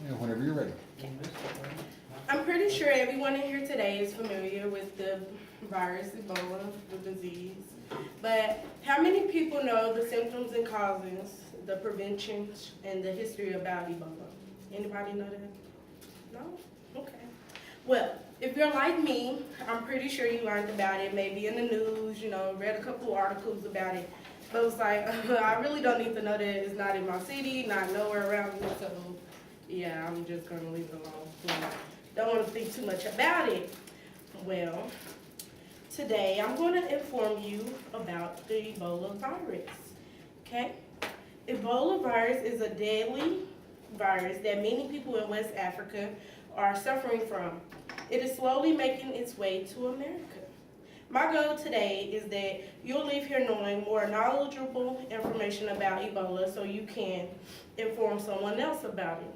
Yeah, whenever you're ready. I'm pretty sure everyone in here today is familiar with the virus Ebola, the disease. But how many people know the symptoms and causes, the prevention, and the history about Ebola? Anybody know that? No? Okay. Well, if you're like me, I'm pretty sure you learned about it, maybe in the news, read a couple articles about it. But it was like, I really don't need to know that it's not in my city, not nowhere around me, so yeah, I'm just gonna leave it alone. Don't want to think too much about it. Well, today I'm going to inform you about the Ebola virus. Okay? Ebola virus is a deadly virus that many people in West Africa are suffering from. It is slowly making its way to America. My goal today is that you'll leave here knowing more knowledgeable information about Ebola so you can inform someone else about it.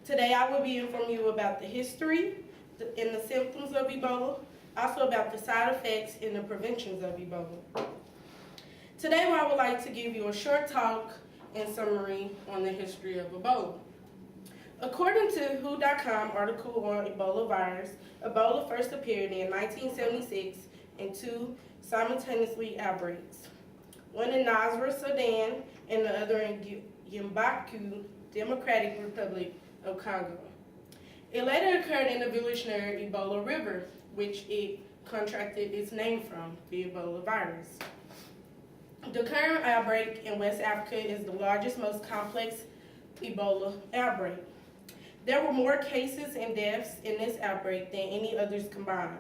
Today I will be informing you about the history and the symptoms of Ebola, also about the side effects and the preventions of Ebola. Today I would like to give you a short talk and summary on the history of Ebola. According to WHO.com article on Ebola virus, Ebola first appeared in 1976 in two simultaneously outbreaks, one in Nasra, Sudan, and the other in Yambaku, Democratic Republic of Congo. It later occurred in a village near Ebola River, which it contracted its name from, the Ebola virus. The current outbreak in West Africa is the largest, most complex Ebola outbreak. There were more cases and deaths in this outbreak than any others combined.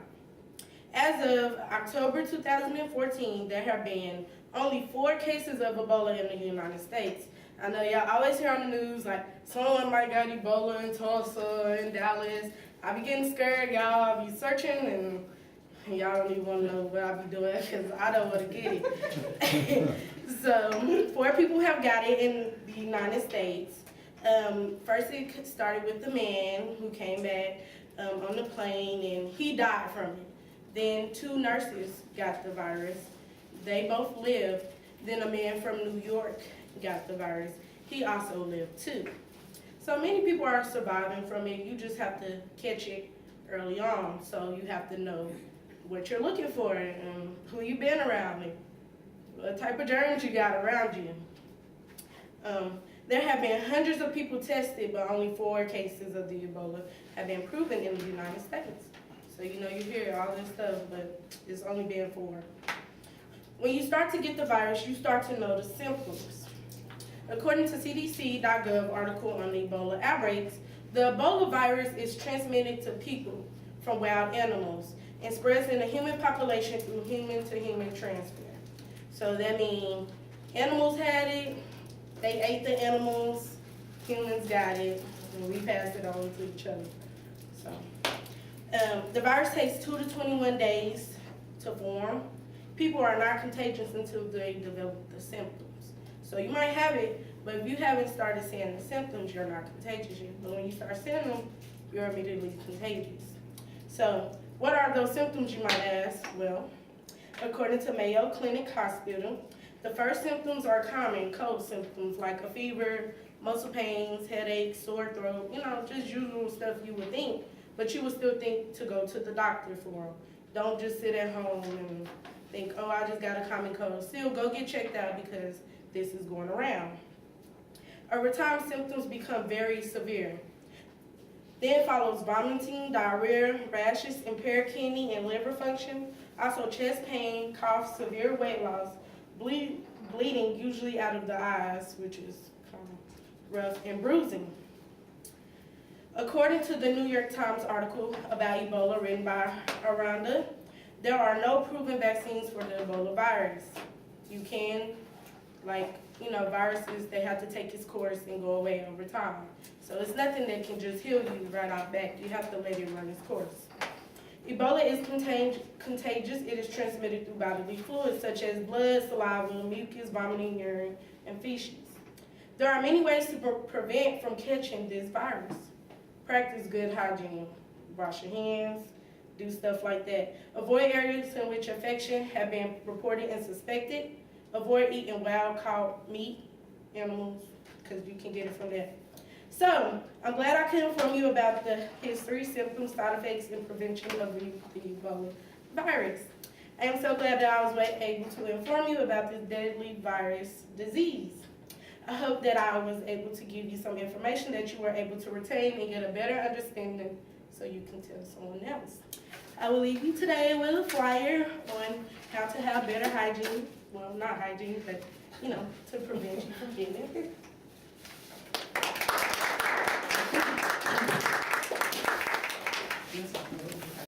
As of October 2014, there have been only 4 cases of Ebola in the United States. I know y'all always hear on the news like someone might got Ebola in Tulsa and Dallas. I be getting scared, y'all. I be searching and y'all don't even want to know what I be doing because I don't want to get it. So 4 people have got it in the United States. First it started with the man who came back on the plane and he died from it. Then 2 nurses got the virus. They both lived. Then a man from New York got the virus. He also lived too. So many people are surviving from it. You just have to catch it early on. So you have to know what you're looking for and who you've been around and what type of germs you got around you. There have been hundreds of people tested, but only 4 cases of the Ebola have been proven in the United States. So you hear all this stuff, but it's only been 4. When you start to get the virus, you start to notice symptoms. According to CDC.gov article on the Ebola outbreaks, the Ebola virus is transmitted to people from wild animals and spreads in the human population through human-to-human transfer. So that means animals had it, they ate the animals, humans got it, and we passed it on to each other. So, the virus takes 2 to 21 days to form. People are not contagious until they develop the symptoms. So you might have it, but if you haven't started seeing the symptoms, you're not contagious yet. But when you start seeing them, you're immediately contagious. So what are those symptoms, you might ask? Well, according to Mayo Clinic Hospital, the first symptoms are common cold symptoms like a fever, muscle pains, headaches, sore throat, just usual stuff you would think, but you would still think to go to the doctor for them. Don't just sit at home and think, oh, I just got a common cold. Still go get checked out because this is going around. Over time, symptoms become very severe. Then follows vomiting, diarrhea, rashes, impaired kidney and liver function, also chest pain, cough, severe weight loss, bleeding, usually out of the eyes, which is kind of rough, and bruising. According to the New York Times article about Ebola written by Aranda, there are no proven vaccines for the Ebola virus. You can, viruses, they have to take its course and go away over time. So it's nothing that can just heal you right off back. You have to let it run its course. Ebola is contagious. It is transmitted through bodily fluids such as blood, saliva, mucus, vomiting, urine, and feces. There are many ways to prevent from catching this virus. Practice good hygiene. Wash your hands, do stuff like that. Avoid areas in which infection have been reported and suspected. Avoid eating wild caught meat, animals, because you can get it from there. So, I'm glad I could inform you about the history, symptoms, side effects, and prevention of the Ebola virus. I am so glad that I was able to inform you about this deadly virus disease. I hope that I was able to give you some information that you were able to retain and get a better understanding so you can tell someone else. I will leave you today with a flyer on how to have better hygiene. Well, not hygiene, but to prevent you from getting it.